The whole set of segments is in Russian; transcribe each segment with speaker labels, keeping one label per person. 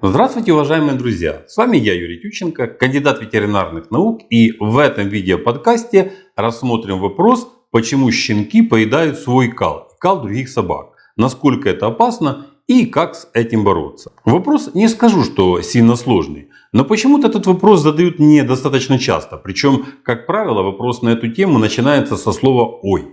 Speaker 1: Здравствуйте, уважаемые друзья! С вами я, Юрий Тюченко, кандидат ветеринарных наук, и в этом видеоподкасте рассмотрим вопрос, почему щенки поедают свой кал и кал других собак, насколько это опасно и как с этим бороться. Вопрос не скажу, что сильно сложный, но почему-то этот вопрос задают мне достаточно часто, причем, как правило, вопрос на эту тему начинается со слова «ой».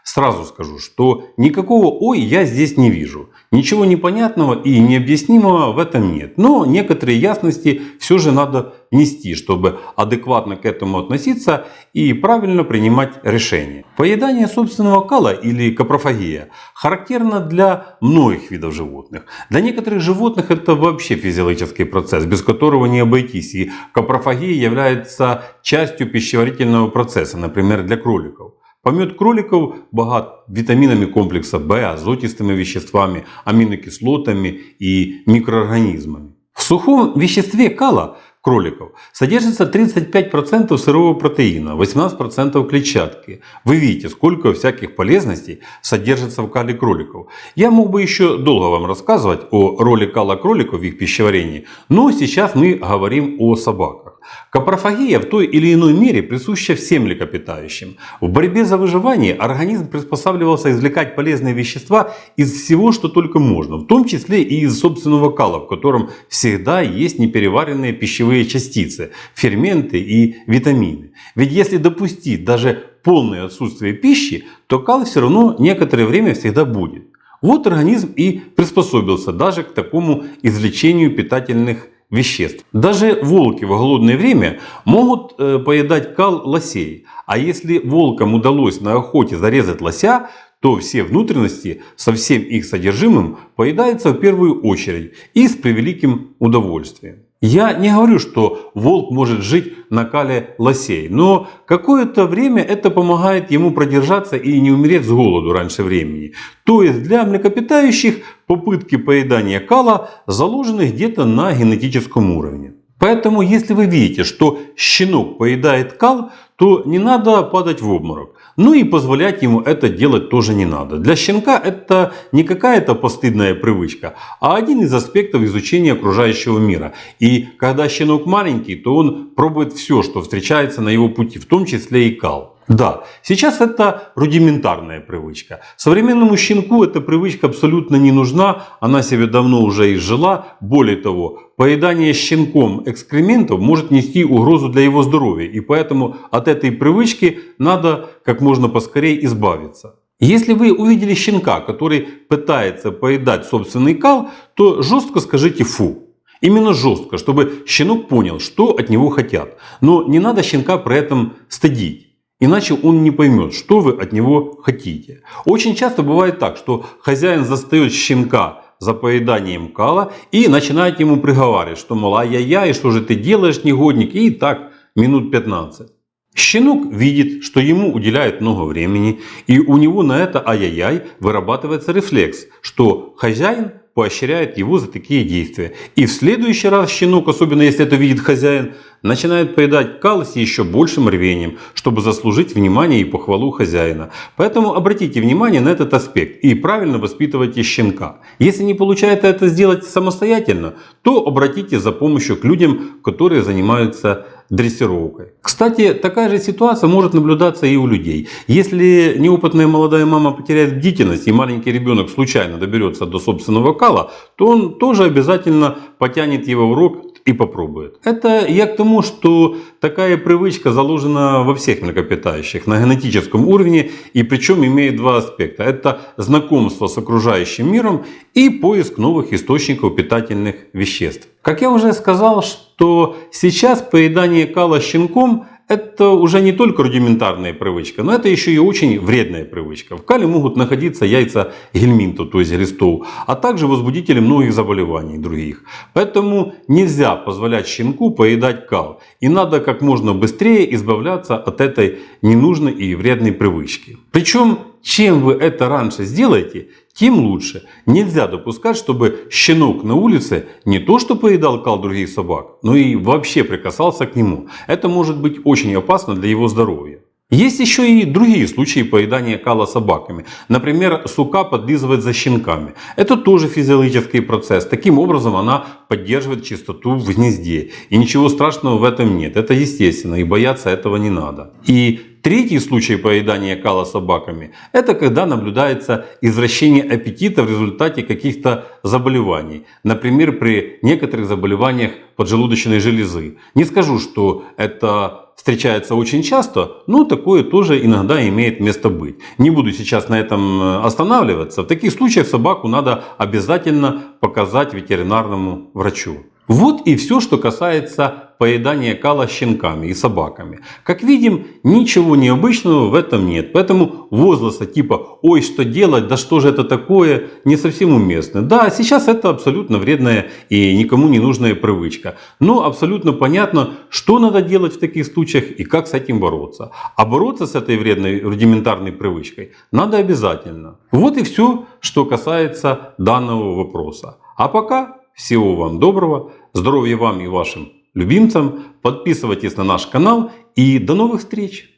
Speaker 1: Сразу скажу, что никакого «ой» я здесь не вижу. Ничего непонятного и необъяснимого в этом нет. Но некоторые ясности все же надо внести, чтобы адекватно к этому относиться и правильно принимать решения. Поедание собственного кала или капрофагия характерно для многих видов животных. Для некоторых животных это вообще физиологический процесс, без которого не обойтись. И капрофагия является частью пищеварительного процесса, например, для кроликов. Помет кроликов богат витаминами комплекса В, азотистыми веществами, аминокислотами и микроорганизмами. В сухом веществе кала кроликов содержится 35% сырого протеина, 18% клетчатки. Вы видите, сколько всяких полезностей содержится в кале кроликов. Я мог бы еще долго вам рассказывать о роли кала кроликов в их пищеварении, но сейчас мы говорим о собаках. Капрофагия в той или иной мере присуща всем млекопитающим. В борьбе за выживание организм приспосабливался извлекать полезные вещества из всего, что только можно, в том числе и из собственного кала, в котором всегда есть непереваренные пищевые частицы, ферменты и витамины. Ведь если допустить даже полное отсутствие пищи, то кал все равно некоторое время всегда будет. Вот организм и приспособился даже к такому извлечению питательных веществ. Даже волки в голодное время могут поедать кал лосей. А если волкам удалось на охоте зарезать лося, то все внутренности со всем их содержимым поедаются в первую очередь и с превеликим удовольствием. Я не говорю, что волк может жить на кале лосей, но какое-то время это помогает ему продержаться и не умереть с голоду раньше времени. То есть для млекопитающих попытки поедания кала заложены где-то на генетическом уровне. Поэтому если вы видите, что щенок поедает кал, то не надо падать в обморок. Ну и позволять ему это делать тоже не надо. Для щенка это не какая-то постыдная привычка, а один из аспектов изучения окружающего мира. И когда щенок маленький, то он пробует все, что встречается на его пути, в том числе и кал. Да, сейчас это рудиментарная привычка. Современному щенку эта привычка абсолютно не нужна, она себе давно уже изжила. Более того, поедание щенком экскрементов может нести угрозу для его здоровья, и поэтому от этой привычки надо как можно поскорее избавиться. Если вы увидели щенка, который пытается поедать собственный кал, то жестко скажите «фу». Именно жестко, чтобы щенок понял, что от него хотят. Но не надо щенка при этом стыдить. Иначе он не поймет, что вы от него хотите. Очень часто бывает так, что хозяин застает щенка за поеданием кала и начинает ему приговаривать, что мол, ай-яй-яй, что же ты делаешь, негодник, и так минут 15. Щенок видит, что ему уделяют много времени, и у него на это ай-яй-яй вырабатывается рефлекс, что хозяин поощряет его за такие действия. И в следующий раз щенок, особенно если это видит хозяин, начинает поедать кал с еще большим рвением, чтобы заслужить внимание и похвалу хозяина. Поэтому обратите внимание на этот аспект и правильно воспитывайте щенка. Если не получается это сделать самостоятельно, то обратитесь за помощью к людям, которые занимаются дрессировкой. Кстати, такая же ситуация может наблюдаться и у людей. Если неопытная молодая мама потеряет бдительность и маленький ребенок случайно доберется до собственного кала, то он тоже обязательно потянет его в рот и попробует. Это я к тому, что такая привычка заложена во всех млекопитающих на генетическом уровне, и причем имеет два аспекта. Это знакомство с окружающим миром и поиск новых источников питательных веществ. Как я уже сказал, что сейчас поедание кала щенком – это уже не только рудиментарная привычка, но это еще и очень вредная привычка. В кале могут находиться яйца гельминтов, то есть глистов, а также возбудители многих заболеваний других. Поэтому нельзя позволять щенку поедать кал. И надо как можно быстрее избавляться от этой ненужной и вредной привычки. Причем, чем вы это раньше сделаете, тем лучше. Нельзя допускать, чтобы щенок на улице не то что поедал кал других собак, но и вообще прикасался к нему. Это может быть очень опасно для его здоровья. Есть еще и другие случаи поедания кала собаками. Например, сука подлизывает за щенками. Это тоже физиологический процесс. Таким образом она поддерживает чистоту в гнезде. И ничего страшного в этом нет. Это естественно, и бояться этого не надо. И третий случай поедания кала собаками – это когда наблюдается извращение аппетита в результате каких-то заболеваний. Например, при некоторых заболеваниях поджелудочной железы. Не скажу, что это встречается очень часто, но такое тоже иногда имеет место быть. Не буду сейчас на этом останавливаться. В таких случаях собаку надо обязательно показать ветеринарному врачу. Вот и все, что касается поедания кала щенками и собаками. Как видим, ничего необычного в этом нет. Поэтому возгласы типа «Ой, что делать? Да что же это такое?» не совсем уместны. Да, сейчас это абсолютно вредная и никому не нужная привычка. Но абсолютно понятно, что надо делать в таких случаях и как с этим бороться. А бороться с этой вредной рудиментарной привычкой надо обязательно. Вот и все, что касается данного вопроса. А пока всего вам доброго, здоровья вам и вашим любимцам, подписывайтесь на наш канал и до новых встреч!